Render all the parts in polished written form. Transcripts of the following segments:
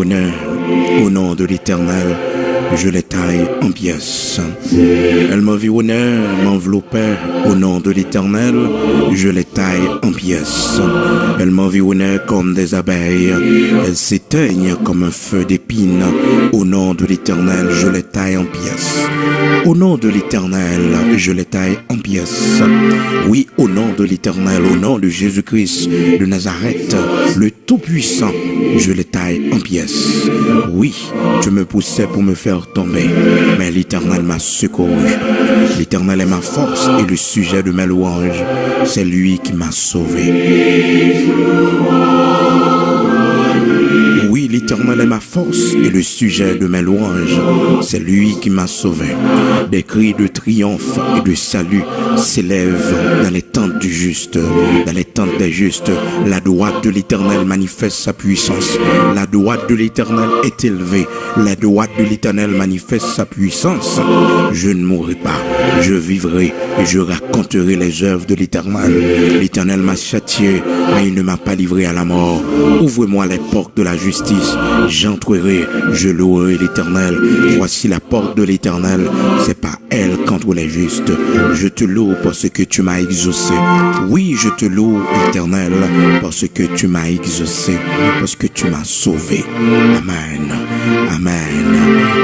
honneur au nom de l'Éternel. Je les taille en pièces. Elle m'environnait, m'enveloppait au nom de l'Éternel. Je les taille en pièces. Elle m'environnait comme des abeilles. Elles s'éteignent comme un feu d'épine. Au nom de l'Éternel, je les taille en pièces. Au nom de l'Éternel, je les taille en pièces. Oui, au nom de l'Éternel, au nom de Jésus-Christ de Nazareth, le Tout-Puissant, je les taille en pièces. Oui, je me poussais pour me faire tomber, mais l'Éternel m'a secouru. L'Éternel est ma force et le sujet de mes louanges. C'est lui qui m'a sauvé. Oui, l'Éternel est ma force et le sujet de mes louanges. C'est lui qui m'a sauvé. Des cris de triomphe et de salut s'élèvent dans les tentes du juste, dans les tentes des justes. La droite de l'Éternel manifeste sa puissance. La droite de l'Éternel est élevée. La droite de l'Éternel manifeste sa puissance. Je ne mourrai pas, je vivrai et je raconterai les œuvres de l'Éternel. L'Éternel m'a châtié, mais il ne m'a pas livré à la mort. Ouvre-moi les portes de la justice, j'entrerai, je louerai l'Éternel. Voici la porte de l'Éternel, c'est pas elle qu'entre les justes. Je te loue parce que tu m'as exaucé. Oui, je te loue, Éternel, parce que tu m'as exaucé, parce que tu m'as sauvé. Amen. Amen.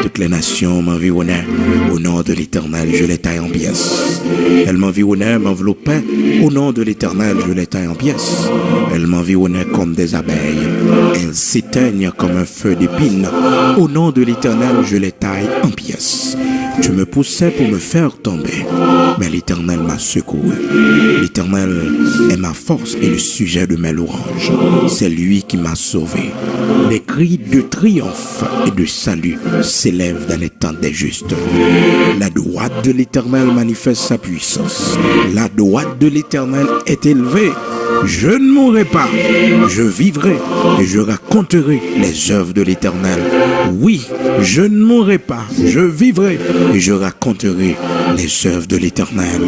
Toutes les nations m'environnaient. Au nom de l'Éternel, je les taille en pièces. Elles m'environnaient, m'enveloppaient. Au nom de l'Éternel, je les taille en pièces. Elles m'environnaient comme des abeilles. Elles s'éteignent comme un feu d'épine. Au nom de l'Éternel, je les taille en pièces. Je me poussais pour me faire tomber, mais l'Éternel m'a secouru. L'Éternel est ma force et le sujet de mes louanges. C'est lui qui m'a sauvé. Des cris de triomphe et de salut s'élèvent dans les tentes des justes. La droite de l'Éternel manifeste sa puissance. La droite de l'Éternel est élevée. Je ne mourrai pas, je vivrai et je raconterai les œuvres de l'Éternel. Oui, je ne mourrai pas, je vivrai et je raconterai les œuvres de l'Éternel.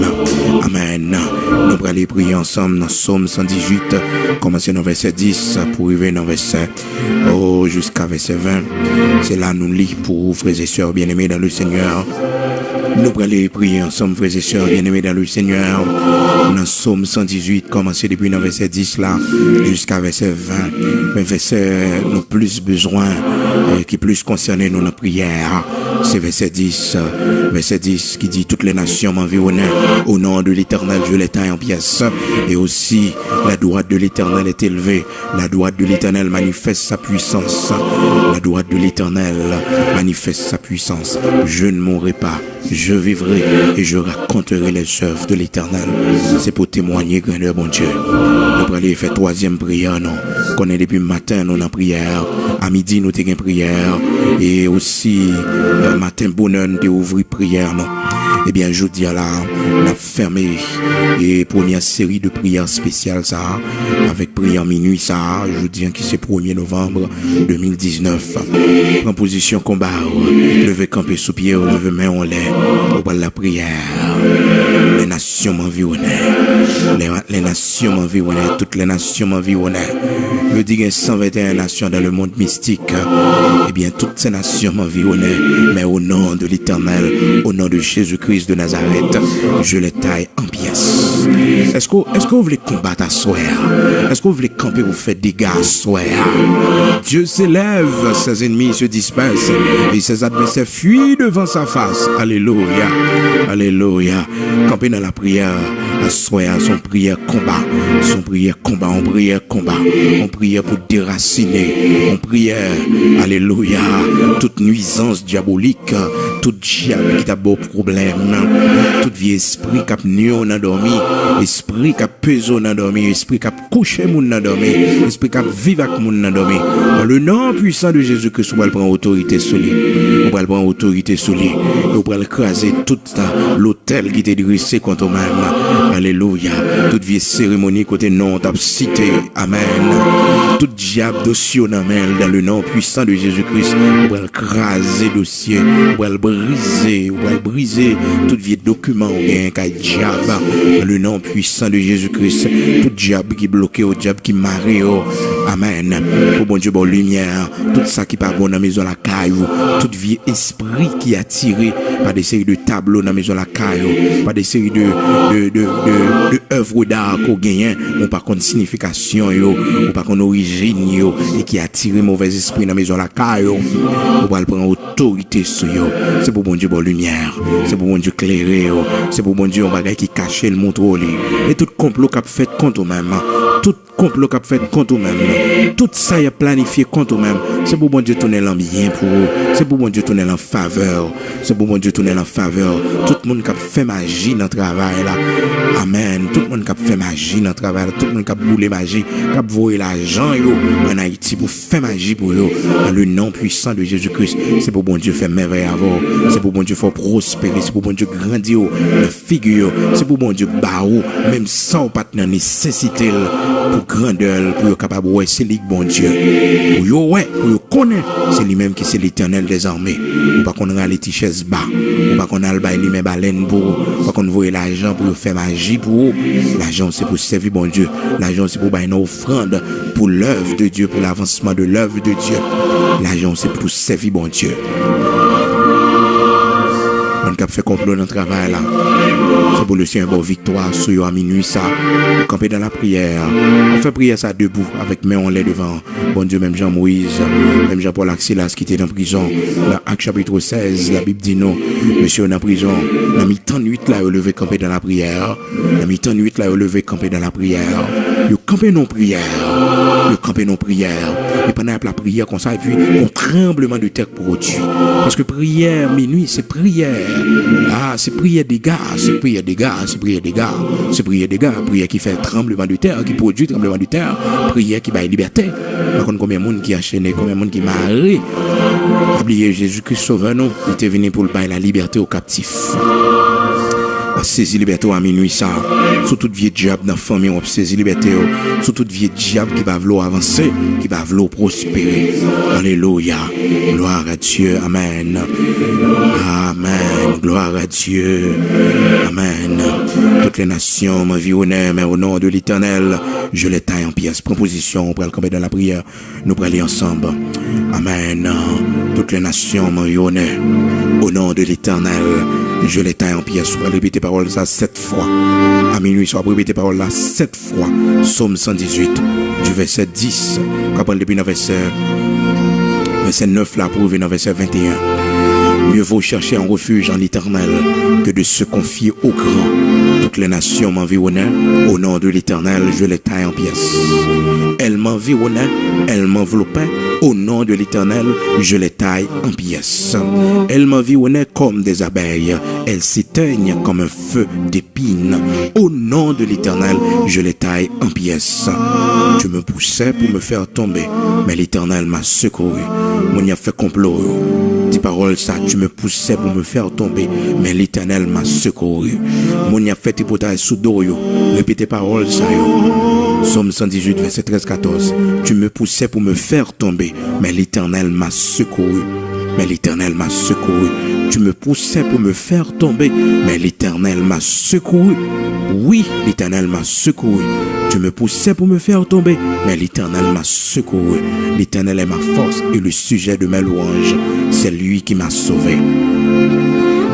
Amen. Nous allons aller prier ensemble dans Psaume 118, commencer dans verset 10 pour arriver dans verset jusqu'à verset 20. C'est là nous lisons pour vous, frères et sœurs bien-aimés dans le Seigneur. Nous allons aller prier ensemble, frères et sœurs bien-aimés dans le Seigneur. Dans Psaume 118, commencer depuis le verset 10 là, jusqu'à verset 20. Mais verset nous plus besoin, qui plus concerné nous la prière. C'est verset 10 qui dit: toutes les nations m'environnaient. Au nom de l'Éternel, je les taille en pièces. Et aussi, la droite de l'Éternel est élevée. La droite de l'Éternel manifeste sa puissance. La droite de l'Éternel manifeste sa puissance. Je ne mourrai pas, je vivrai et je raconterai les œuvres de l'Éternel. C'est pour témoigner, grandeur, bon Dieu. Nous allons aller faire troisième prière, non? Qu'on est depuis le matin, nous en prière. À midi, nous avons une prière. Et aussi, matin, bonheur, nous avons ouvert prière, non? Eh bien, je dis à la fermé et première série de prières spéciales, ça, avec prière minuit, ça, je dis qui c'est 1er novembre 2019. En position combat, lever camper sous pied, lever main en l'air, pour la prière. Les nations m'environnaient. Les nations m'environnaient. Toutes les nations m'environnaient. Je dis qu'il y a 121 nations dans le monde mystique. Eh bien, toutes ces nations m'environnaient. Mais au nom de l'Éternel, au nom de Jésus-Christ de Nazareth, je les taille en pièces. Est-ce que vous voulez combattre à soir? Est-ce que vous voulez camper pour faire des dégâts à soir? Dieu s'élève, ses ennemis se dispersent et ses adversaires fuient devant sa face. Alléluia. Alléluia. Camper dans la prière à soir, son prière combat. Son prière combat, on prière combat. On prière pour déraciner. On prière, alléluia, toute nuisance diabolique, tout diable qui t'a beau problème, tout vieux esprit qui a nu on a dormi, esprit qui a pesé on a dormi, esprit qui a couché mon a dormi, esprit qui a vivre avec mon a dormi. Dans le nom puissant de Jésus-Christ, on va prendre autorité sur lui. On va prendre autorité sur lui. On va écraser toute l'autel qui t'est dressé contre même. Alléluia. Toute vieille cérémonie côté non t'a cité. Amen. Tout diable dossier dans le nom puissant de Jésus-Christ. On va écraser dossier. On va briser tout vieux document ou bien qu'un diable dans le nom puissant de Jésus-Christ. Tout diable qui bloqué, au diable qui marre, amen. Pour bon Dieu, bonne lumière, tout ça qui pas bon dans la maison la caillou, tout vieux esprit qui a tiré par des séries de tableaux dans la maison la caillou, par des séries de œuvres d'art qu'on gagne, ou par contre signification ou par contre origine et qui a tiré mauvais esprit dans la maison la caillou, on va prendre autorité sur yo. C'est pour bon Dieu bonne lumière, c'est pour bon Dieu clairer, c'est pour bon Dieu on bagay qui cache le montre et tout complot qu'a fait contre même, tout complot qu'a fait contre même, tout ça y a planifié contre même, c'est pour bon Dieu tourner l'en bien pour eux, c'est pour bon Dieu tourner en faveur, c'est pour bon Dieu tourner en faveur, tout le monde qui a fait magie dans le travail là, amen, tout le monde qui a fait magie dans le travail, tout le monde qui a boulé magie, qui a volé l'argent en Haïti pour faire magie pour eux, dans le nom puissant de Jésus-Christ, c'est pour bon Dieu faire merveille avant, c'est pour bon Dieu faire prospérer, c'est pour bon Dieu grandir la figure, c'est pour bon Dieu baou, même sans partenaire nécessité pour grandeur, pour être capable ouais c'est lui bon Dieu, pour yo ouais, pour yo connaître, c'est lui-même qui c'est l'Éternel des armées, ou pas qu'on a les tichès bas, ou pas qu'on a le bail lui même baleine pour, pas qu'on voit l'argent pour faire magie pour, l'argent c'est pour servir bon Dieu, l'argent c'est pour bailler une offrande pour l'œuvre de Dieu, pour l'avancement de l'œuvre de Dieu, l'argent c'est pour servir bon Dieu. On a fait complot dans le travail là. C'est pour le Seigneur bon victoire sur yo à minuit ça. Camper dans la prière. On fait prière ça debout avec main en l'air devant. Bon Dieu, même Jean-Moïse, même Jean-Paul Axilas qui était en prison. Dans Acte chapitre 16, la Bible dit non. Monsieur en prison. Dans mi-temps nuit là, il levé camper dans la prière. Dans mi-temps nuit là, il levé camper dans la prière. Il camper non prière. Il camper non prière. Et pendant la prière comme ça, et puis un tremblement de terre produit. Parce que prière minuit, c'est prière. Ah, c'est prière des gars, c'est prière des gars, c'est prière des gars, c'est prière des gars, prière qui fait tremblement de terre, qui produit tremblement de terre, prière qui baille liberté. Par contre, combien de monde qui a enchaîné, combien de monde qui marre. Oubliez Jésus-Christ sauveur, non, il était venu pour le bailler la liberté aux captifs. On saisi liberté à minuit ça. Sous toute vieux diable dans la famille, on saisi liberté. Sous toute vieux diable qui va vouloir avancer, qui va vouloir prospérer. Alléluia. Gloire à Dieu. Amen. Amen. Gloire à Dieu. Amen. Toutes les nations m'environnent, mais au nom de l'Éternel, je les taille en pièces. Prends position, on peut le camper dans la prière. Nous allons aller ensemble. Amen. Toutes les nations m'environnent. Au nom de l'Éternel, je les taille en pièces. On peut répéter parole ça 7 fois. À minuit, on va répéter parole là 7 fois. Psaume 118, du verset 10. Quand depuis le verset 9 là, pour venir verset 21. Mieux vaut chercher un refuge en l'Éternel que de se confier au grand. Toutes les nations m'environnaient. Au nom de l'Éternel, je les taille en pièces. Elles m'environnaient, elles m'enveloppaient. Au nom de l'Éternel, je les taille en pièces. Elles m'environnaient comme des abeilles. Elles s'éteignent comme un feu d'épines. Au nom de l'Éternel, je les taille en pièces. Tu me poussais pour me faire tomber, mais l'Éternel m'a secouru. Mon y a fait complot. Dis parole ça, tu me poussais pour me faire tomber, mais l'Éternel m'a secouru. Mon y a fait hypothèse sous dos yo. Répétez parole ça yo. Psaume 118, verset 13-14. Tu me poussais pour me faire tomber, mais l'Éternel m'a secouru. Mais l'Éternel m'a secouru. Tu me poussais pour me faire tomber, mais l'Éternel m'a secouru. Oui, l'Éternel m'a secouru. Tu me poussais pour me faire tomber, mais l'Éternel m'a secouru. L'Éternel est ma force et le sujet de mes louanges. C'est lui qui m'a sauvé.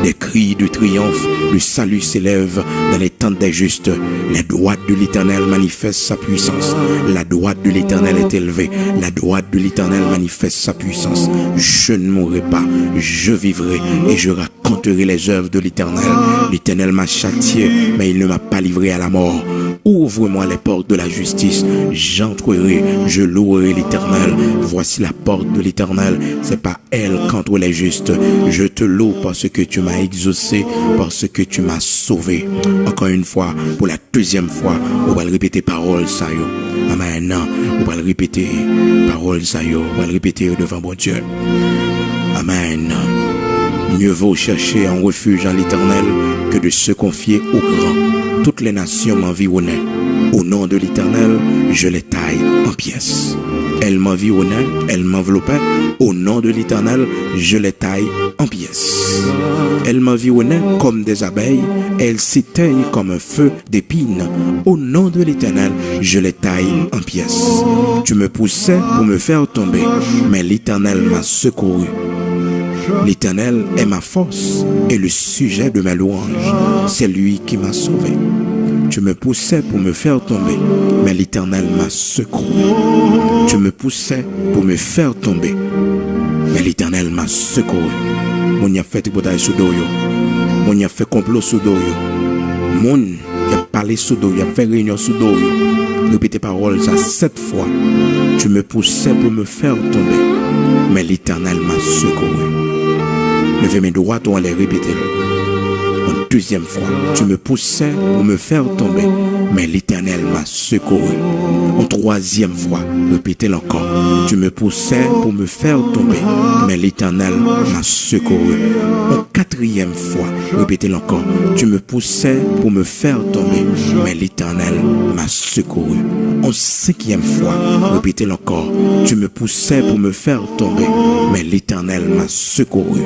Des cris de triomphe, le salut s'élève dans les tentes des justes. La droite de l'Éternel manifeste sa puissance. La droite de l'Éternel est élevée. La droite de l'Éternel manifeste sa puissance. Je ne mourrai pas, je vivrai et je raconterai les œuvres de l'Éternel. L'Éternel m'a châtié, mais il ne m'a pas livré à la mort. Ouvre-moi les portes de la justice, j'entrerai, je louerai l'Éternel. Voici la porte de l'Éternel, c'est pas elle qu'entre les justes. Je te loue parce que tu m'as exaucé, parce que tu m'as sauvé. Encore une fois, pour la deuxième fois, on va le répéter parole ça yo. Amen. On va le répéter parole ça yo. On va le répéter devant bon Dieu. Amen. Mieux vaut chercher un refuge en l'Éternel que de se confier au grand. Toutes les nations m'environnaient. Au nom de l'Éternel, je les taille en pièces. Elles m'environnaient, elles m'enveloppaient. Au nom de l'Éternel, je les taille en pièces. Elles m'environnaient comme des abeilles, elles s'éteignent comme un feu d'épines. Au nom de l'Éternel, je les taille en pièces. Tu me poussais pour me faire tomber, mais l'Éternel m'a secouru. L'Éternel est ma force et le sujet de ma louange. C'est lui qui m'a sauvé. Tu me poussais pour me faire tomber, mais l'Éternel m'a secouru. Tu me poussais pour me faire tomber, mais l'Éternel m'a secouru. Mon y a fait tripotage sous doyo. Mon y a fait complot sous doyo. Mon y a parlé sous doyo. Y a fait réunion sous doyo. Répétez parole ça 7 fois. Tu me poussais pour me faire tomber, mais l'Éternel m'a secouru. Levez mes doigts, toi, les répéter. Une deuxième fois, tu me poussais pour me faire tomber, mais l'Éternel m'a secouru. Une troisième fois, répétez-le encore. Tu me poussais pour me faire tomber, mais l'Éternel m'a secouru. Une quatrième fois, répétez-le encore. Tu me poussais pour me faire tomber, mais l'Éternel m'a secouru. Une cinquième fois, répétez-le encore. Tu me poussais pour me faire tomber, mais l'Éternel m'a secouru.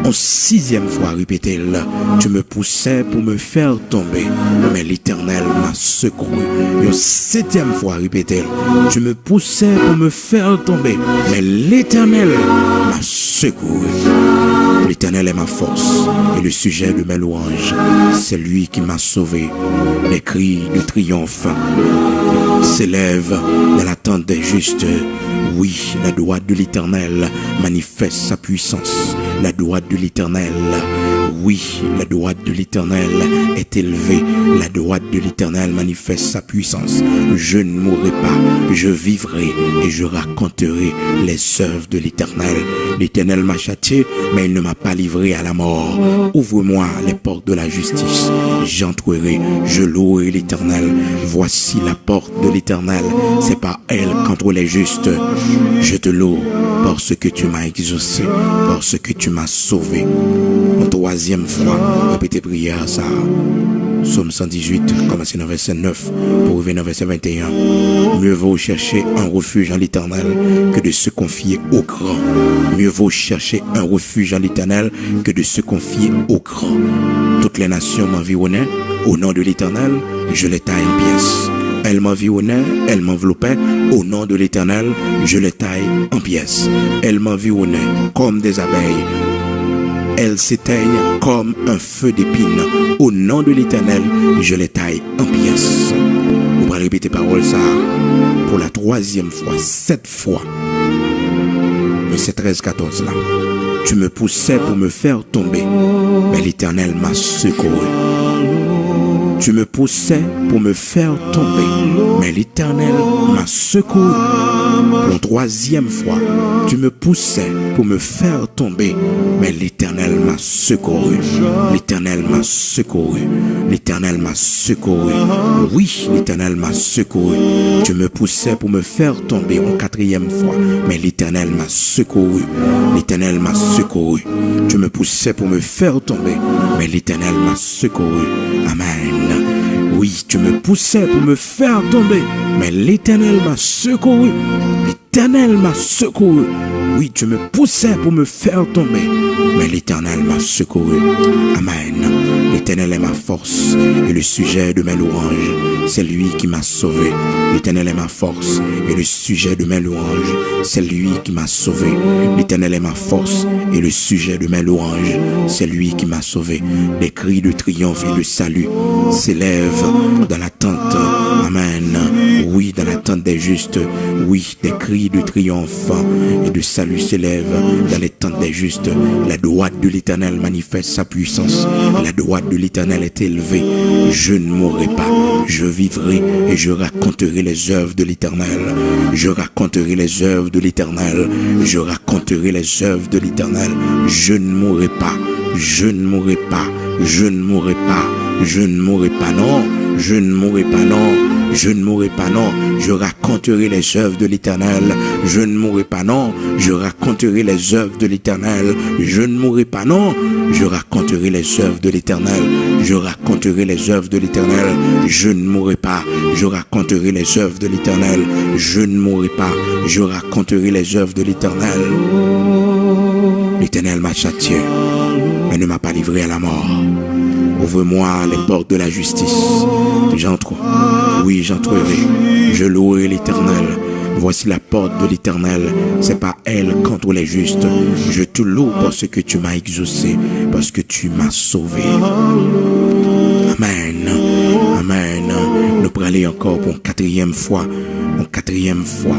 Une sixième fois, répétez-le. Tu me poussais pour me faire tomber, mais l'Éternel m'a secouru. Une septième fois, répétez-le. Tu me poussais pour me faire tomber, mais l'Éternel m'a secouru. L'Éternel est ma force et le sujet de mes louanges. C'est lui qui m'a sauvé. Les cris de triomphe s'élèvent dans l'attente des justes. Oui, la droite de l'Éternel manifeste sa puissance. La droite de l'Éternel, oui, la droite de l'Éternel est élevée. La droite de l'Éternel manifeste sa puissance. Je ne mourrai pas, je vivrai et je raconterai les œuvres de l'Éternel. L'Éternel m'a châtié, mais il ne m'a pas livré à la mort. Ouvre-moi les portes de la justice. J'entrerai, je louerai l'Éternel. Voici la porte de l'Éternel. C'est par elle qu'entrent les justes. Je te loue parce que tu m'as exaucé, parce que tu m'as sauvé. Une troisième fois, répétez prière ça. Psaume 118, commencez dans verset 9 pour revenir dans verset 21. Mieux vaut chercher un refuge en l'Éternel que de se confier au grand. Mieux vaut chercher un refuge en l'Éternel que de se confier au grand. Toutes les nations m'environnaient. Au nom de l'Éternel, je les taille en pièces. Elles m'environnaient, elles m'enveloppaient. Au nom de l'Éternel, je les taille en pièces. Elles m'environnaient comme des abeilles. Elles s'éteignent comme un feu d'épines. Au nom de l'Éternel, je les taille en pièces. Vous pourrez répéter parole ça pour la troisième fois, 7 fois. Verset 13-14 là. Tu me poussais pour me faire tomber, mais l'Éternel m'a secouru. Tu me poussais pour me faire tomber, mais l'Éternel m'a secouru. Pour la troisième fois, tu me poussais pour me faire tomber, mais l'Éternel m'a secouru. L'Éternel m'a secouru. L'Éternel m'a secouru. Oui, l'Éternel m'a secouru. Tu me poussais pour me faire tomber une quatrième fois, mais l'Éternel m'a secouru. L'Éternel m'a secouru. Tu me poussais pour me faire tomber, mais l'Éternel m'a secouru. Amen. Oui, tu me poussais pour me faire tomber, mais l'Éternel m'a secouru. L'Éternel m'a secouru. Oui, tu me poussais pour me faire tomber, mais l'Éternel m'a secouru. Amen. L'Éternel est ma force et le sujet de mes louanges. C'est lui qui m'a sauvé. L'Éternel est ma force et le sujet de mes louanges. C'est lui qui m'a sauvé. L'Éternel est ma force et le sujet de mes louanges. C'est lui qui m'a sauvé. Des cris de triomphe et de salut s'élèvent dans l'attente. Amen. Oui, dans l'attente des justes. Oui, des cris de triomphe et de salut s'élèvent dans l'attente des justes. La droite de l'Éternel manifeste sa puissance. La droite de l'Éternel est élevée. Je ne mourrai pas. Je vivrai et je raconterai les œuvres de l'Éternel. Je raconterai les œuvres de l'Éternel. Je raconterai les œuvres de l'Éternel. Je ne mourrai pas. Je ne mourrai pas. Je ne mourrai pas. Je ne mourrai pas, non. Je ne mourrai pas, non. je ne mourrai pas, non, je raconterai les œuvres de l'Éternel. Je ne mourrai pas, non, je raconterai les œuvres de l'Éternel. Je ne mourrai pas, non, je raconterai les œuvres de l'Éternel. Je raconterai les œuvres de l'Éternel. Je ne mourrai pas, je raconterai les œuvres de l'Éternel. Je ne mourrai pas, je raconterai les œuvres de l'Éternel. L'Éternel m'a châtié, mais ne m'a pas livré à la mort. Ouvre-moi les portes de la justice. J'entre, oui, j'entrerai. Je louerai l'Éternel. Voici la porte de l'Éternel. C'est pas elle contre les justes. Je te loue parce que tu m'as exaucé, parce que tu m'as sauvé. Amen. Amen. Nous pourrons aller encore pour une quatrième fois. Une quatrième fois.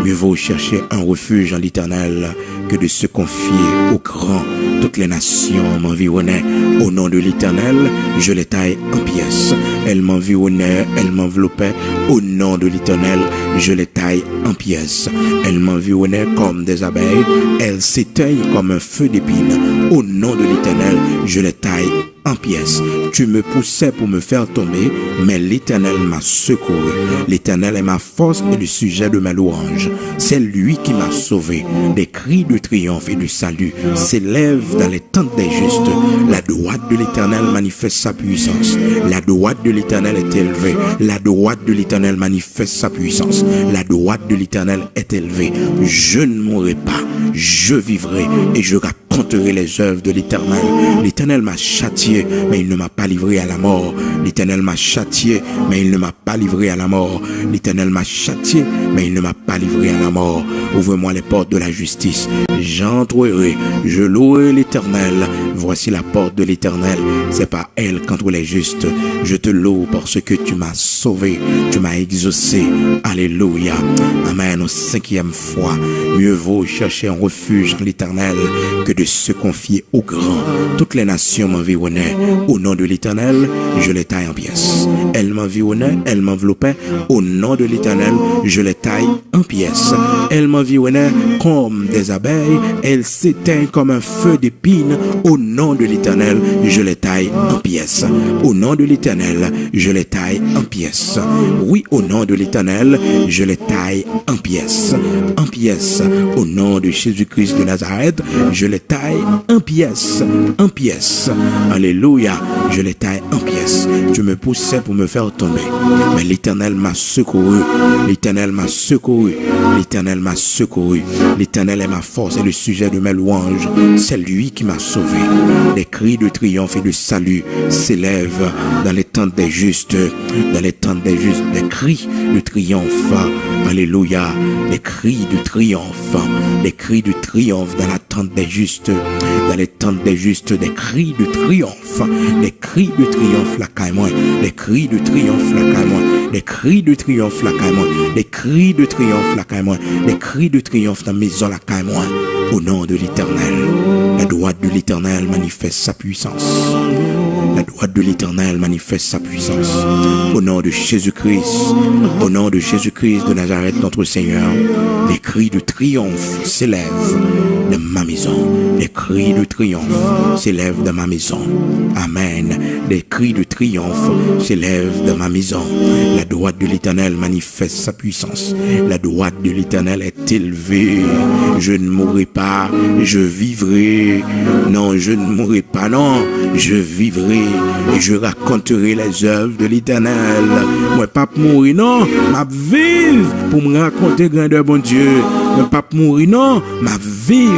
Mieux vaut chercher un refuge en l'Éternel que de se confier au grand. Toutes les nations m'environnaient. Au nom de l'Éternel, je les taille en pièces. Elles m'environnaient, elles m'enveloppaient. Au nom de l'Éternel, je les taille en pièces. Elles m'environnaient comme des abeilles. Elles s'éteignent comme un feu d'épine. Au nom de l'Éternel, je les taille en pièces. Tu me poussais pour me faire tomber, mais l'Éternel m'a secouru. L'Éternel est ma force et le sujet de ma louange. C'est lui qui m'a sauvé. Des cris de triomphe et de salut s'élèvent dans les tentes des justes. La droite de l'Éternel manifeste sa puissance. La droite de l'Éternel est élevée. La droite de l'Éternel manifeste sa puissance. La droite de l'Éternel est élevée. Je ne mourrai pas, je vivrai et je raconterai les œuvres de l'Éternel. L'Éternel m'a châtié, mais il ne m'a pas livré à la mort. L'Éternel m'a châtié, mais il ne m'a pas livré à la mort. L'Éternel m'a châtié, mais il ne m'a pas livré à la mort. Ouvre-moi les portes de la justice. J'entrerai, je louerai l'Éternel. Voici la porte de l'Éternel. C'est pas elle contre les justes. Je te loue parce que tu m'as sauvé, tu m'as exaucé. Alléluia. Amen. Au cinquième fois, mieux vaut chercher un refuge en l'Éternel que de se confier au grand. Toutes les nations m'environnaient. Au nom de l'Éternel, je les taille en pièces. Elles m'environnaient, elles m'enveloppaient. Au nom de l'Éternel, je les taille en pièces. Elles m'environnaient comme des abeilles. Elles s'éteignent comme un feu d'épine. Au nom de l'Éternel, je les taille en pièces. Au nom de l'Éternel, je les taille en pièces. Oui, au nom de l'Éternel, je les taille en pièces. En pièces. Au nom de Jésus-Christ de Nazareth, je les taille en pièces. En pièces. Alléluia. Je les taille en pièces. Tu me poussais pour me faire tomber, mais l'Éternel m'a secouru. L'Éternel m'a secouru. L'Éternel m'a secouru. L'Éternel est ma force et le sujet de mes louanges. C'est lui qui m'a sauvé. Des cris de triomphe et de salut s'élèvent dans les tentes des justes. Dans les tentes des justes, des cris de triomphe. Alléluia. Des cris de triomphe. Des cris de triomphe dans la tente des justes. Dans les tentes des justes, des cris de triomphe. Des cris de triomphe la caille-moi. Des cris de triomphe la caille-moi. Des cris de triomphe la caille-moi. Des cris de triomphe la caille-moi. Des cris de triomphe dans la maison la caille-moi. Au nom de l'Éternel, la droite de l'Éternel manifeste sa puissance. La droite de l'Éternel manifeste sa puissance. Au nom de Jésus-Christ, au nom de Jésus-Christ de Nazareth, notre Seigneur, les cris de triomphe s'élèvent de ma maison. Les cris de triomphe s'élèvent de ma maison. Amen. Les cris de triomphe s'élèvent de ma maison. La droite de l'Éternel manifeste sa puissance. La droite de l'Éternel est élevée. Je ne mourrai pas, je vivrai. Non, je ne mourrai pas, non, je vivrai et je raconterai les œuvres de l'Éternel. Moi, pas mourir, non, m'a vivre pour me raconter grandeur bon Dieu. Moi, pas mourir, non, m'a vivre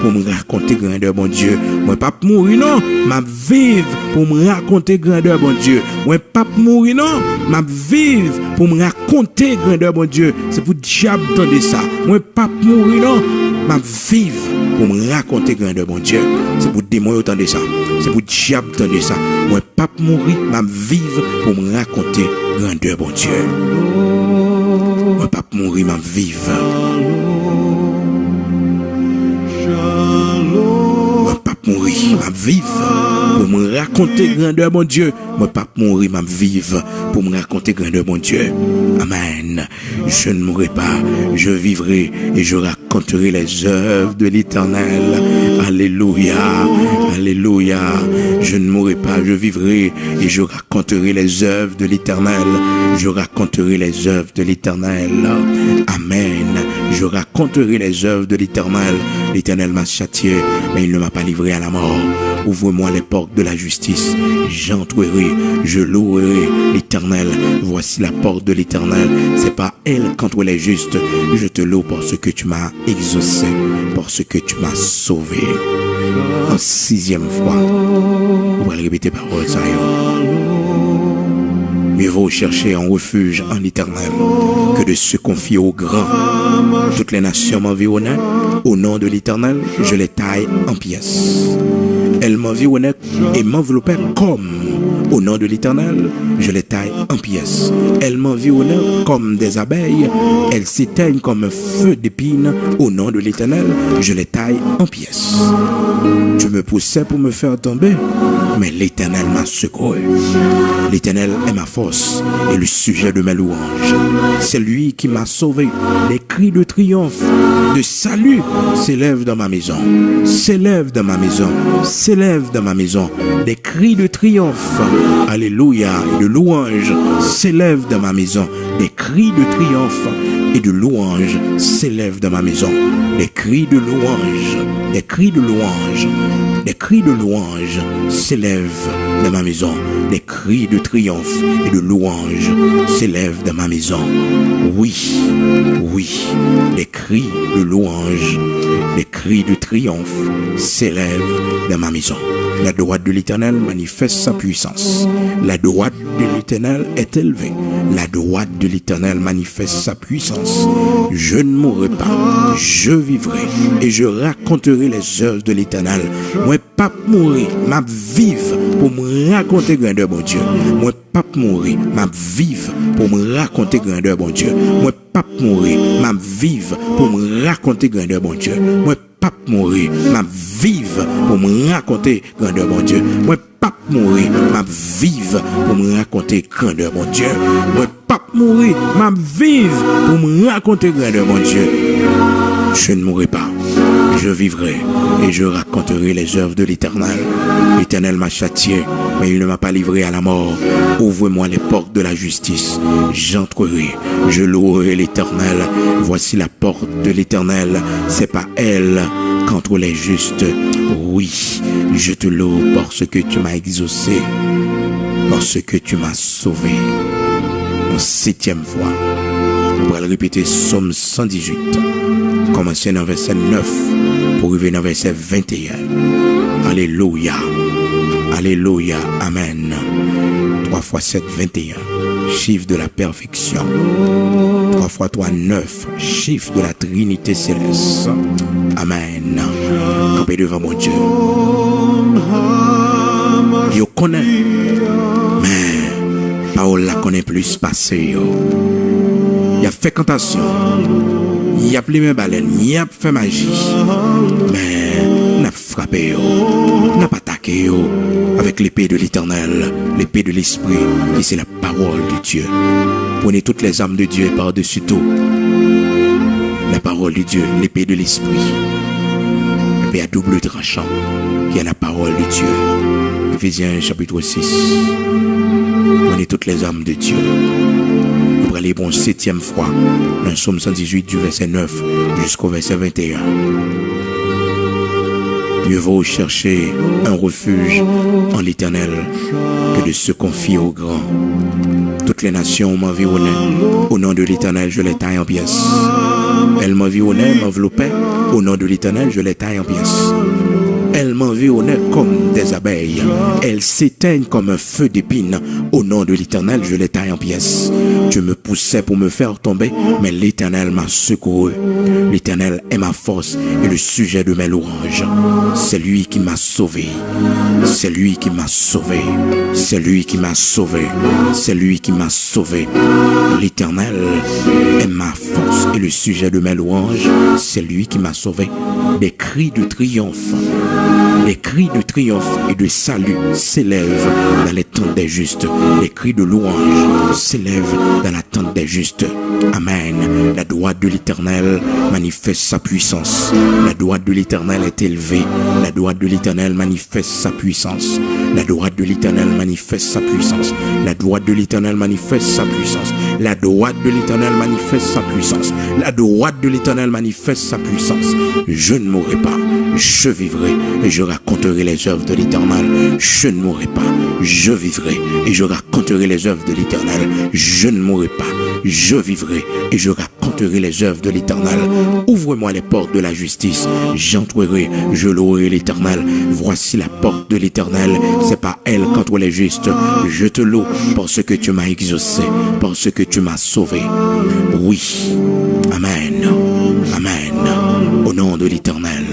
pour me raconter grandeur bon Dieu. Moi, pas mourir, non, m'a vivre pour me raconter grandeur bon Dieu. Moi, pas mourir, non, m'a vivre pour me raconter grandeur bon Dieu. C'est pour diable entendre ça. Moi, pas mourir, non, m'a vivre pour me raconter grandeur bon Dieu. C'est pour démon entendre ça. C'est pour diable entendre ça. Moi, pas mourir, m'a vivre pour me raconter grandeur bon Dieu. Moi, pas mourir, m'a vivre. Moi, pas mourir. m'a vivre pour me raconter grandeur, mon Dieu. Moi, pas mourir, m'a vivre pour me raconter grandeur, mon Dieu. Amen. Je ne mourrai pas, je vivrai et je raconterai les œuvres de l'Éternel. Alléluia, alléluia. Je ne mourrai pas, je vivrai et je raconterai les œuvres de l'Éternel. Je raconterai les œuvres de l'Éternel. Amen. Je raconterai les œuvres de l'Éternel. L'Éternel m'a châtié, mais il ne m'a pas livré à la mort. Ouvre-moi les portes de la justice. J'entrerai, je louerai l'Éternel. Voici la porte de l'Éternel. C'est pas elle contre les justes. Je te loue parce que tu m'as exaucé, parce que tu m'as sauvé. En 6e fois, on va répéter parole ça. Mieux vaut chercher un refuge en l'Éternel que de se confier aux grands. Toutes les nations m'environnaient. Au nom de l'Éternel, je les taille en pièces. Elles m'environnaient et m'enveloppaient comme. Au nom de l'Éternel, je les taille en pièces. Elles m'environnaient comme des abeilles. Elles s'éteignent comme un feu d'épines. Au nom de l'Éternel, je les taille en pièces. Tu me poussais pour me faire tomber, mais l'Éternel m'a secouru. L'Éternel est ma force et le sujet de mes louanges. C'est lui qui m'a sauvé. Des cris de triomphe, de salut s'élèvent dans ma maison. S'élèvent dans ma maison. S'élèvent dans ma maison. Des cris de triomphe, alléluia, et de louange s'élèvent dans ma maison. Des cris de triomphe et de louange s'élèvent dans ma maison. Des cris de louange, des cris de louange, des cris de louange s'élèvent dans ma maison. Des cris de triomphe et de louange s'élèvent dans ma maison. Oui, oui, des cris de louange, des cris de triomphe s'élèvent dans ma maison. La droite de l'Éternel manifeste sa puissance. La droite de l'Éternel est élevée. La droite de l'Éternel manifeste sa puissance. Je ne mourrai pas, je vivrai et je raconterai les œuvres de l'Éternel. Moi, pas mourir, m'a vivre pour me raconter grandeur, bon Dieu. Moi, pas mourir, m'a vivre pour me raconter grandeur, bon Dieu. Moi, pas mourir, m'a vivre pour me raconter grandeur, bon Dieu. Moi, pas mourir, m'a vivre pour me raconter grandeur, mon Dieu. Moi, pas mourir, m'a vivre pour me raconter grandeur, mon Dieu. Moi, pas mourir, m'a vivre pour me raconter grandeur, mon Dieu. Je ne mourrai pas, je vivrai et je raconterai les œuvres de l'Éternel. L'Éternel m'a châtié, mais il ne m'a pas livré à la mort. Ouvre-moi les portes de la justice. J'entrerai, je louerai l'Éternel. Voici la porte de l'Éternel. C'est pas elle contre les justes. Oui, je te loue parce que tu m'as exaucé, parce que tu m'as sauvé. En 7e fois, on va le répéter, Psaume 118. Commencer dans verset 9 pour arriver dans verset 21. Alléluia. Alléluia. Amen. 3 fois 7, 21. Chiffre de la perfection. 3 fois 3, 9. Chiffre de la Trinité céleste. Amen. Campez devant mon Dieu. Yo connaît. Mais parole la connaît plus passé. Il y a fécontation. Il y a plus mes baleines. Il y a fait magie. Mais n'a frappé. N'a pas attaqué. Avec l'épée de l'Éternel, l'épée de l'Esprit, qui c'est la parole de Dieu. Prenez toutes les armes de Dieu et par-dessus tout, la parole de Dieu, l'épée de l'Esprit, l'épée à double tranchant, qui est la parole de Dieu. Éphésiens chapitre 6. Prenez toutes les armes de Dieu. Nous allons pour une 7e fois dans Psaume 118 du verset 9 jusqu'au verset 21. Mieux vaut chercher un refuge en l'Éternel que de se confier aux grands. Toutes les nations m'environnaient. Au nom de l'Éternel, je les taille en pièces. Elles m'environnaient, m'enveloppaient. Au nom de l'Éternel, je les taille en pièces. Elles m'environnaient comme des abeilles. Elles s'éteignent comme un feu d'épines. Au nom de l'Éternel, je les taille en pièces. Tu me poussais pour me faire tomber, mais l'Éternel m'a secouru. L'Éternel est ma force et le sujet de mes louanges. C'est lui qui m'a sauvé. C'est lui qui m'a sauvé. C'est lui qui m'a sauvé. C'est lui qui m'a sauvé. L'Éternel est ma force et le sujet de mes louanges. C'est lui qui m'a sauvé. des cris de triomphe et de salut s'élèvent dans les tentes des justes. Les cris de louange s'élèvent dans la tente des justes. Amen. La droite de l'Éternel manifeste sa puissance. La droite de l'Éternel est élevée. La droite de l'Éternel manifeste sa puissance. La droite de l'Éternel manifeste sa puissance. La droite de l'Éternel manifeste sa puissance. La droite de l'Éternel manifeste sa puissance. La droite de l'Éternel manifeste sa puissance. Je ne mourrai pas, je vivrai et je raconterai les œuvres de l'Éternel. Je ne mourrai pas, je vivrai et je raconterai les œuvres de l'Éternel. Je ne mourrai pas, je vivrai et je raconterai les œuvres de l'Éternel. Ouvre-moi les portes de la justice, j'entrerai, je louerai l'Éternel. Voici la porte de l'Éternel, c'est pas elle contre les justes. Je te loue parce que tu m'as exaucé, parce que tu m'as sauvé. Oui, amen, amen. Au nom de l'Éternel,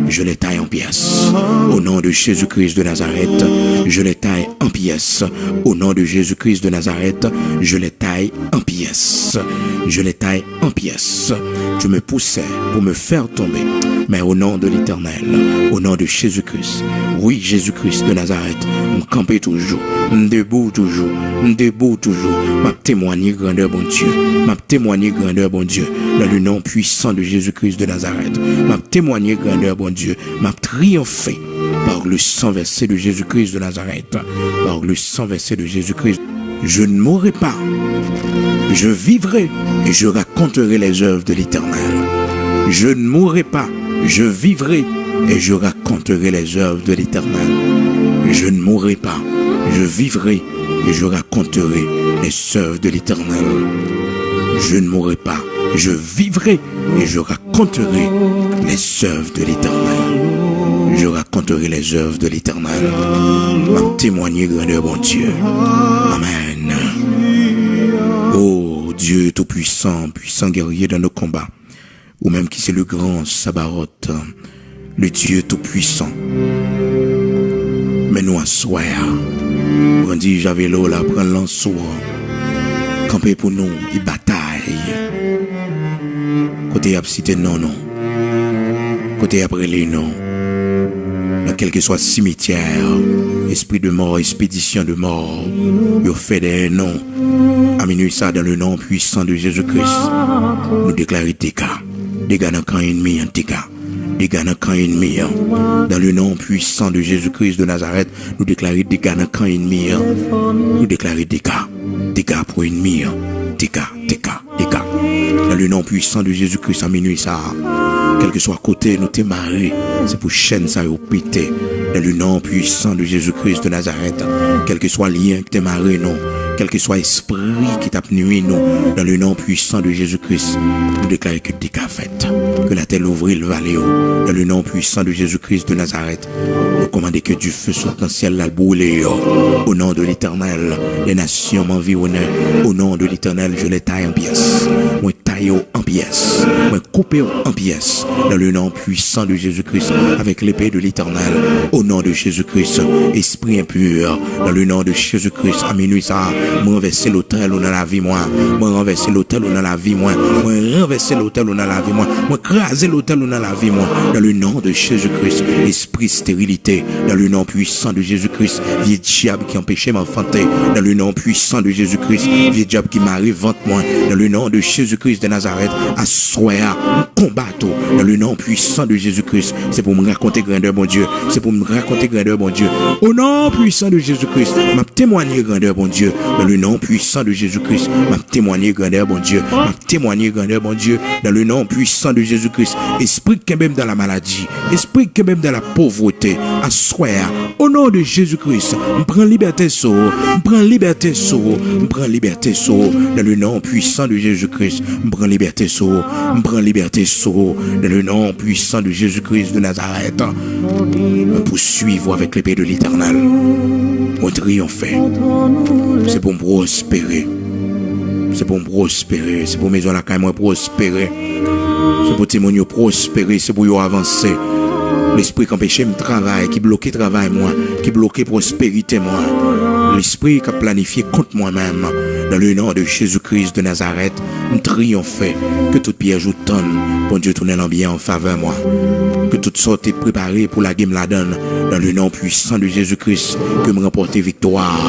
je les taille en pièces. Au nom de Jésus-Christ de Nazareth, je les taille en pièces. Au nom de Jésus-Christ de Nazareth, je les taille en pièces. Je les taille en pièces. Tu me poussais pour me faire tomber. Mais au nom de l'Éternel, au nom de Jésus-Christ, oui, Jésus-Christ de Nazareth, me camper toujours, debout toujours, m'a témoigné grandeur bon Dieu, m'a témoigné grandeur bon Dieu, dans le nom puissant de Jésus-Christ de Nazareth, m'a témoigné grandeur bon Dieu, m'a triomphé par le sang versé de Jésus-Christ de Nazareth, par le sang versé de Jésus-Christ. Je ne mourrai pas, je vivrai et je raconterai les œuvres de l'Éternel. Je ne mourrai pas, je vivrai et je raconterai les œuvres de l'Éternel. Je ne mourrai pas, je vivrai et je raconterai les œuvres de l'Éternel. Je ne mourrai pas, je vivrai et je raconterai les œuvres de l'Éternel. Je raconterai les œuvres de l'Éternel. M'a témoigné grandeur bon Dieu. Amen. Oh Dieu tout-puissant, puissant guerrier dans nos combats, ou même qui c'est le grand Sabaoth, le Dieu tout-puissant. Mais nous assoir, brandi j'avais l'eau là, prendre l'ansoir, camper pour nous, y bataille. Côté absité non, côté après les non, dans quel que soit cimetière, esprit de mort, expédition de mort, yo fait des noms, à minuit ça dans le nom puissant de Jésus-Christ, nous déclarer dégâts dans camp ennemi en dégâts dans camp ennemi, dans le nom puissant de Jésus-Christ de Nazareth, nous déclarer dégâts dans camp ennemi, nous déclarer dégâts pour ennemi, dégâts, dans le nom puissant de Jésus-Christ à minuit ça, quel que soit côté nous t'es marré, c'est pour chaîne ça au pété, dans le nom puissant de Jésus-Christ de Nazareth, quel que soit lien que t'es marré non, quel que soit esprit qui t'a nuit nous, dans le nom puissant de Jésus-Christ, nous déclarons que des cas fait, que la terre ouvre le vallée, dans le nom puissant de Jésus-Christ de Nazareth, nous commandons que du feu soit dans le ciel là brûler, au nom de l'Éternel, les nations m'environnent, au nom de l'Éternel, je les taille en pièces, moi taille en pièces, moi coupe en pièces, dans le nom puissant de Jésus-Christ, avec l'épée de l'Éternel, au nom de Jésus-Christ, esprit impur, dans le nom de Jésus-Christ, à minuit ça, moi renverser l'autel ou dans la vie moi renverser l'autel ou dans la vie moi renverser l'autel ou dans la vie moi craser l'autel ou dans la vie moi, dans le nom de Jésus-Christ, esprit stérilité, dans le nom puissant de Jésus-Christ, vieux diable qui empêchait m'enfanter, dans le nom puissant de Jésus-Christ, vieux diable qui m'arrive vente moi, dans le nom de Jésus-Christ de Nazareth, assoir, combattre, dans le nom puissant de Jésus-Christ, c'est pour me raconter grandeur bon Dieu, c'est pour me raconter grandeur bon Dieu, au nom puissant de Jésus-Christ, m'a témoigné grandeur bon Dieu, dans le nom puissant de Jésus-Christ, m'a témoigné grandeur bon Dieu, m'a témoigné grandeur bon Dieu, dans le nom puissant de Jésus-Christ, esprit qui est même dans la maladie, esprit qui est même dans la pauvreté, assoir, au nom de Jésus-Christ, prends liberté sur, prends liberté sur, prends liberté sur, dans le nom puissant de Jésus-Christ, prends liberté sur, prends liberté sur, dans le nom puissant de Jésus-Christ de Nazareth, me poursuivre avec l'épée de l'Éternel, me triompher, c'est pour me prospérer, c'est pour me prospérer, c'est pour maison la caille moi prospérer, c'est pour témoigner prospérer, c'est pour y avancer. L'esprit qui empêche me travail, qui bloque travail moi, qui bloque prospérité moi, l'esprit qui a planifié contre moi-même, dans le nom de Jésus-Christ de Nazareth, me triompher, que toute pierre joue tonne, bon Dieu tourne l'ambiance en faveur moi, que toutes sortes est préparées pour la game la donne. Dans le nom puissant de Jésus-Christ, que me remporter victoire,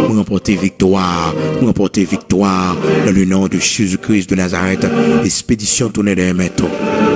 me remporter victoire, me remporter victoire. Dans le nom de Jésus-Christ de Nazareth, expédition tournée des métaux.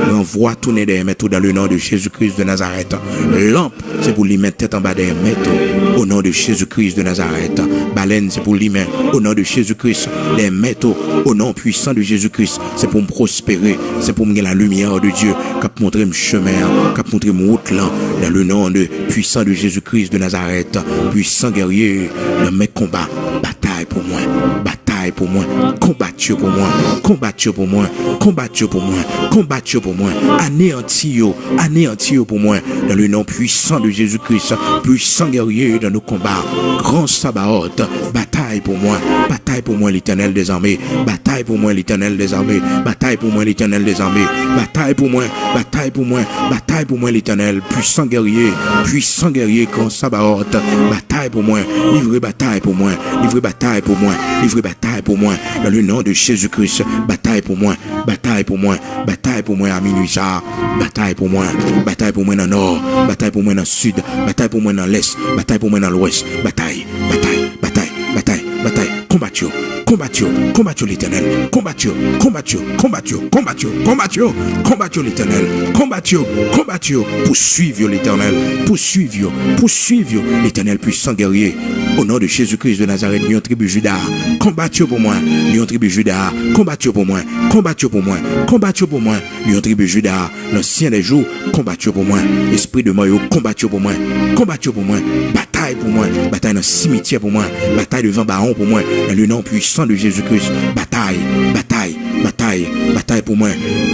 Renvoi tourner des métaux dans le nom de Jésus-Christ de Nazareth. Lampe, c'est pour lui mettre tête en bas des métaux. Au nom de Jésus-Christ de Nazareth. Baleine, c'est pour lui mettre au nom de Jésus-Christ. Les métaux, au nom puissant de Jésus-Christ, c'est pour me prospérer. C'est pour me gagner la lumière de Dieu. Qui montrer mon chemin, qui montrer mon route là. Dans le nom de puissant de Jésus-Christ de Nazareth. Puissant guerrier dans mes combats. Bataille pour moi. Bataille pour moi. Combattu pour moi. Combattu pour moi. Combattu pour moi. Combattu pour moi. Anéanti pour moi. Dans le nom puissant de Jésus-Christ. Puissant guerrier dans nos combats. Grand Sabaoth. Bataille pour moi. Bataille pour moi l'Éternel des armées. Bataille pour moi l'Éternel des armées. Bataille pour moi l'Éternel des armées. Bataille pour moi. Bataille pour moi. Bataille pour moi l'Éternel. Puissant guerrier. Puissant guerrier. Grand Sabaoth. Bataille pour moi. Livrez bataille pour moi. Livrez bataille pour moi. Livrez bataille pour moi. Dans le nom de Jésus-Christ. Bataille pour moi. Bataille pour moi. Bataille pour moi à minuit ça. Bataille pour moi. Bataille pour moi dans le nord. Bataille pour moi dans le sud. Bataille pour moi dans l'est. Bataille pour moi dans l'ouest. Bataille. Bataille. Bataille. Bataille. Bataille. Combattu. Combattu. Combattu l'Éternel. Combattu. Combattu. Combattu. Combattu. Combattu. Combattu l'Éternel. Combattu. Combattu. Poursuivre l'Éternel. Poursuivre. Poursuivre l'Éternel puissant guerrier. Au nom de Jésus-Christ de Nazareth, Lion tribu Juda, combattu pour moi. Lion tribu Juda, combattu pour moi. Combattu pour moi. Combattu pour moi. Lion tribu Juda, l'ancien des jours, combattu pour moi. Esprit de mort, combattu pour moi. Combattu pour moi. Bataille pour moi. Bataille dans le cimetière pour moi. Bataille devant Baron pour moi. Dans le nom puissant de Jésus-Christ. Bataille. Bataille. Bataille. Bataille pour moi.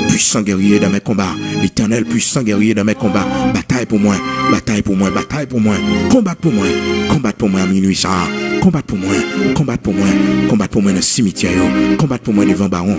Puissant guerrier dans mes combats. L'Éternel puissant guerrier dans mes combats. Bataille pour moi. Bataille pour moi. Bataille pour moi. Combat pour moi. Combat pour moi à minuit ça. Combat pour moi. Combat pour moi. Combat pour moi dans le cimetière. Combat pour moi devant Baron.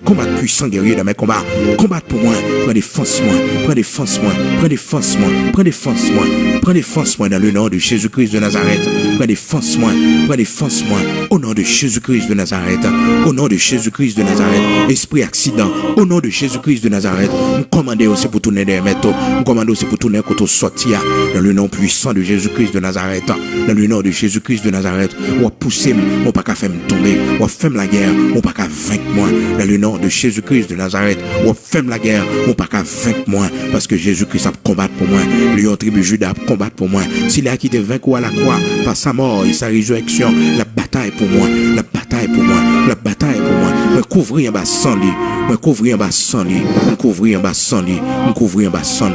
Combat puissant guerrier dans mes combats. Combat pour moi. Prends défense-moi. Prends défense-moi. Prends défense-moi. Prends défense-moi. Prends défense-moi dans le nom de Jésus-Christ de Nazareth. Prends défense-moi. Prends défense-moi. Au nom de Jésus-Christ de Nazareth. Au nom de Jésus-Christ de Nazareth. Esprit accident. Au nom de Jésus-Christ de Nazareth. Nous commandons aussi pour tourner des métaux. Nous commandons aussi pour tourner quand on sortir. Dans le nom puissant de Jésus-Christ de Nazareth. Dans le nom de Jésus-Christ de Nazareth. On va pousser, on pas qu'à faire me tomber. On va faire la guerre, on pas qu'à vaincre moi. Dans le nom de Jésus-Christ de Nazareth. On va faire la guerre, on pas qu'à vaincre moi. Parce que Jésus-Christ a combattu pour moi. Lion tribu Juda a combattu pour moi. S'il a quitté vaincre à la croix par sa mort et sa résurrection, la bataille pour moi. La bataille pour moi. La bataille pour moi. Me couvrir en bas sans lit. Me couvrir en bas sans lit. Me couvrir en bas sans lit. Me couvrir en bas sans lit.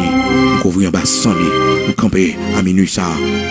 Me couvrir en bas sans lit. Me camper à minuit ça.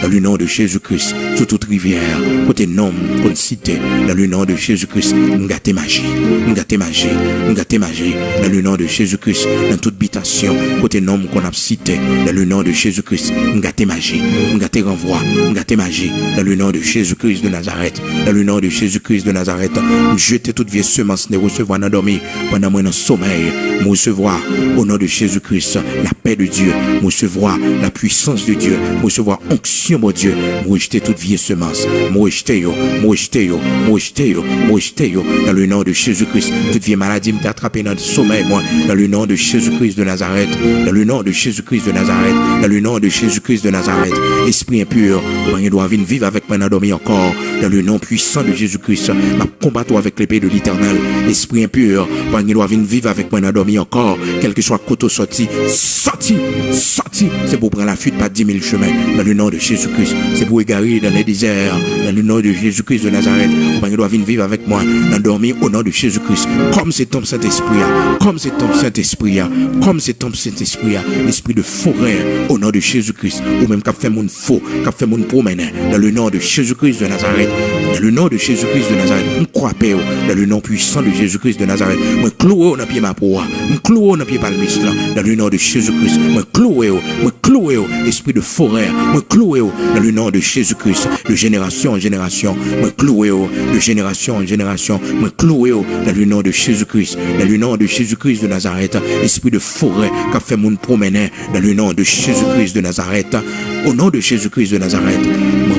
Dans le nom de Jésus-Christ. Sur toute rivière. Côté nom, côté cité. Dans le nom de Jésus-Christ. M'gâter magie. M'gâter magie. M'gâter magie. Dans le nom de Jésus-Christ. Dans toute habitation. Côté nom qu'on a cité. Dans le nom de Jésus-Christ. M'gâter magie. M'gâter renvoi. M'gâter magie. Dans le nom de Jésus-Christ de Nazareth. Dans le nom de Jésus-Christ de Nazareth. Jeter toute vieille semence ne recevoir dans dormir. Pendant moi dans sommeil. Me recevoir au nom de Jésus-Christ. La paix de Dieu. Me recevoir la puissance de Dieu. Me recevoir onction mon Dieu. Me rejeter toute vieille semence. Me rejeter yo. Me rejeter yo. Me rejeter yo. Me rejeter yo. Dans le nom de Jésus-Christ. Toute vieille maladie me t'attraper dans le sommeil moi. Dans le nom de Jésus-Christ de Nazareth. Dans le nom de Jésus-Christ de Nazareth. Dans le nom de Jésus-Christ de Nazareth. Esprit impur. Il doit venir vivre avec moi dans dormir encore. Dans le nom puissant de Jésus-Christ. Ma combattre avec l'épée de l'Éternel. Esprit impur. Il doit venir vivre avec moi dans dormir encore. Quel que soit côté sorti. Sorti. Sorti. C'est pour prendre la fuite par 10 000 chemins. Dans le nom de Jésus-Christ. C'est pour égarer dans les déserts. Dans le nom de Jésus-Christ de Nazareth. Il doit venir vivre avec moi dans dormir au nom de Jésus-Christ. Comme c'est ton Saint-Esprit. Comme c'est ton Saint-Esprit. Comme c'est ton Saint-Esprit. L'esprit de forêt au nom de Jésus-Christ. Ou même qu'a fait mon faux. Qu'a fait mon promener. Dans le nom de Jésus-Christ de Nazareth. Dans le nom de Jésus-Christ de Nazareth. On croit paix. Dans le nom puissant de Jésus-Christ de Nazareth. Moi cloué dans pied ma proie. Moi cloué dans pied palmiste là. Dans le nom de Jésus-Christ. Moi cloué. Moi cloué. Esprit de forêt. Moi cloué. Dans le nom de Jésus-Christ. De génération en génération. Moi cloué. De génération en génération. Moi cloué. Dans le nom de Jésus-Christ. Dans le nom de Jésus-Christ de Nazareth. Esprit de forêt. Qu'a fait mon promener. Dans le nom de Jésus-Christ de Nazareth. Au nom de Jésus-Christ de Nazareth. Moi